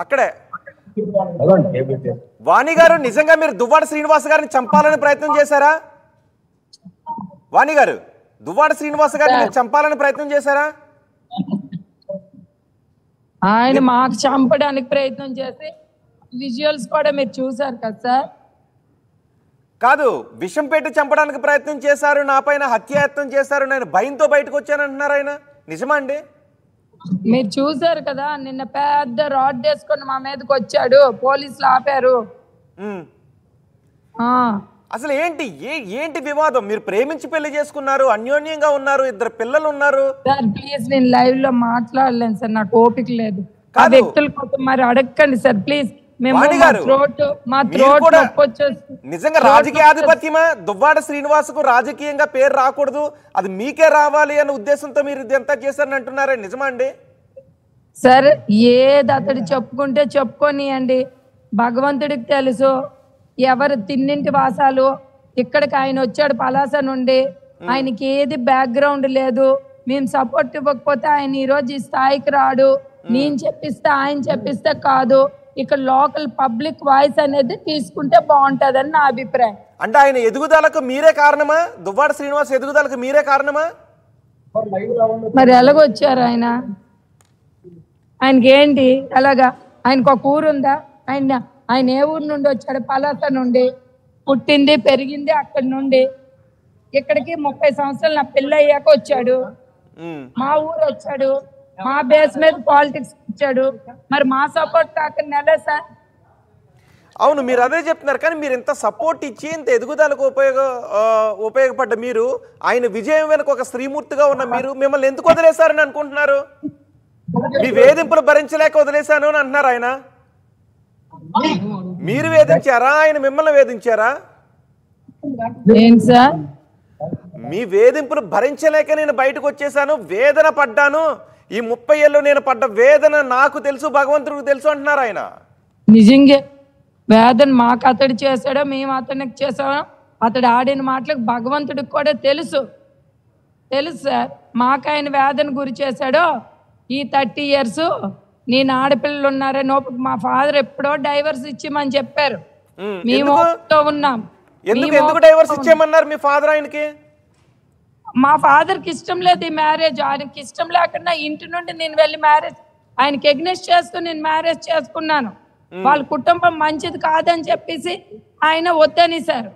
అక్కడే. వాణి గారు, నిజంగా మీరు దువ్వాడ శ్రీనివాస్ గారిని చంపాలని ప్రయత్నం చేశారా? వాణి గారు, దువ్వాడ శ్రీనివాస్ గారిని మీరు చంపాలని ప్రయత్నం చేశారా? ఆయన మాకు చంపడానికి ప్రయత్నం చేసి విజువల్స్ కూడా మీరు చూసారు కదా సార్. కాదు, విషం పెట్టి చంపడానికి ప్రయత్నం చేశారు, నా పైన హత్యాయత్నం చేశారు, నేను భయంతో బయటకు వచ్చానంటున్నారు ఆయన. నిజమా అండి? మీరు చూసారు కదా, నిన్న పెద్ద రాడ్ వేసుకొని మా మీదకి వచ్చాడు, పోలీసులు ఆపారు. అసలు ఏంటి వివాదం? మీరు ప్రేమించి పెళ్లి చేసుకున్నారు, అన్యోన్యంగా ఉన్నారు, 2 పిల్లలు ఉన్నారు. సార్ ప్లీజ్, నేను లైవ్ లో మాట్లాడలేను సార్, నాకు ఓపిక లేదు. ఆ వ్యక్తుల కోసం మరి అడగండి సార్ ప్లీజ్. నిజంగా రాజకీయ ఆధిపత్యమా? దువ్వాడ శ్రీనివాస్కు రాజకీయంగా పేరు రాకూడదు, అది మీకే రావాలి అనే ఉద్దేశంతో మీరు ఇదంతా చేశారని అంటున్నారే, నిజమా అండి? సార్ ఏది అతడు చెప్పుకుంటే చెప్పుకోనియండి, భగవంతుడికి తెలుసు ఎవరు తిన్నింటి వాసాలు. ఇక్కడికి ఆయన వచ్చాడు పలాస నుండి, ఆయనకి ఏది బ్యాక్గ్రౌండ్ లేదు. మేము సపోర్ట్ ఇవ్వకపోతే ఆయన ఈరోజు ఈ స్థాయికి రాడు. నేను చెప్పిస్తే ఆయన చెప్పిస్తే కాదు, ఇక్కడ లోకల్ పబ్లిక్ వాయిస్ అనేది తీసుకుంటే బాగుంటదని నా అభిప్రాయం. అంటే ఆయన ఎదుగుదలకు మీరే కారణమా? దువ్వాడ శ్రీనివాస్ ఎదుగుదలకు మీరే కారణమా? మరి ఎలాగొచ్చారు ఆయనకి ఏంటి ఎలాగా? ఆయనకు ఒక ఊరు ఉందా? ఆయన ఏ ఊరు నుండి వచ్చాడు? పలాస నుండి, పుట్టింది పెరిగింది అక్కడి నుండి. ఇక్కడికి 30 సంవత్సరాలు నా పెళ్ళి అయ్యాక వచ్చాడు. మా ఊరు వచ్చాడు, మా బేస్ మీద పాలిటిక్స్ వచ్చాడు. మరి మా సపోర్ట్ కాకుండా ఎలా సార్? అవును, మీరు అదే చెప్తున్నారు. కానీ మీరు ఇంత సపోర్ట్ ఇచ్చి ఇంత ఎదుగుదలకు ఉపయోగపడ్డ మీరు, ఆయన విజయం వెనుక ఒక స్త్రీమూర్తిగా ఉన్న మీరు, మిమ్మల్ని ఎందుకు వదిలేశారని అనుకుంటున్నారు? మీ వేధింపులు భరించలేక వదిలేశాను అని అంటున్నారు ఆయన. మీరు వేధించారా, ఆయన మిమ్మల్ని వేధించారా? మీ వేధింపులు భరించలేక నేను బయటకు వచ్చేసాను, వేదన పడ్డాను, ఈ 30 ఏళ్ళు నేను పడ్డ వేదన నాకు తెలుసు, భగవంతుడికి తెలుసు అంటున్నారు ఆయన. నిజంగా వేదన మాకు అతడు చేశాడో మేము అతనికి చేసామో, అతడు ఆడిన మాటలకు భగవంతుడికి కూడా తెలుసు సార్. మాకు ఆయన వేదన గురి చేశాడో ఈ 30 years నేను ఆడపిల్లలు ఉన్నారే నోపుకు. మా ఫాదర్ ఎప్పుడో డైవర్స్ ఇచ్చిమని చెప్పారు, మేము ఉన్నాం. ఎందుకు డైవర్స్ ఇచ్చేయమన్నారు మీ ఫాదర్ ఆయనకి? మా ఫాదర్కి ఇష్టం లేదు ఈ మ్యారేజ్. ఆయనకి ఇష్టం లేకుండా ఇంటి నుండి నేను వెళ్ళి మ్యారేజ్ ఆయనకి ఎగ్నెస్ట్ చేస్తూ నేను మ్యారేజ్ చేసుకున్నాను. వాళ్ళ కుటుంబం మంచిది కాదని చెప్పేసి ఆయన వద్దనేశారు.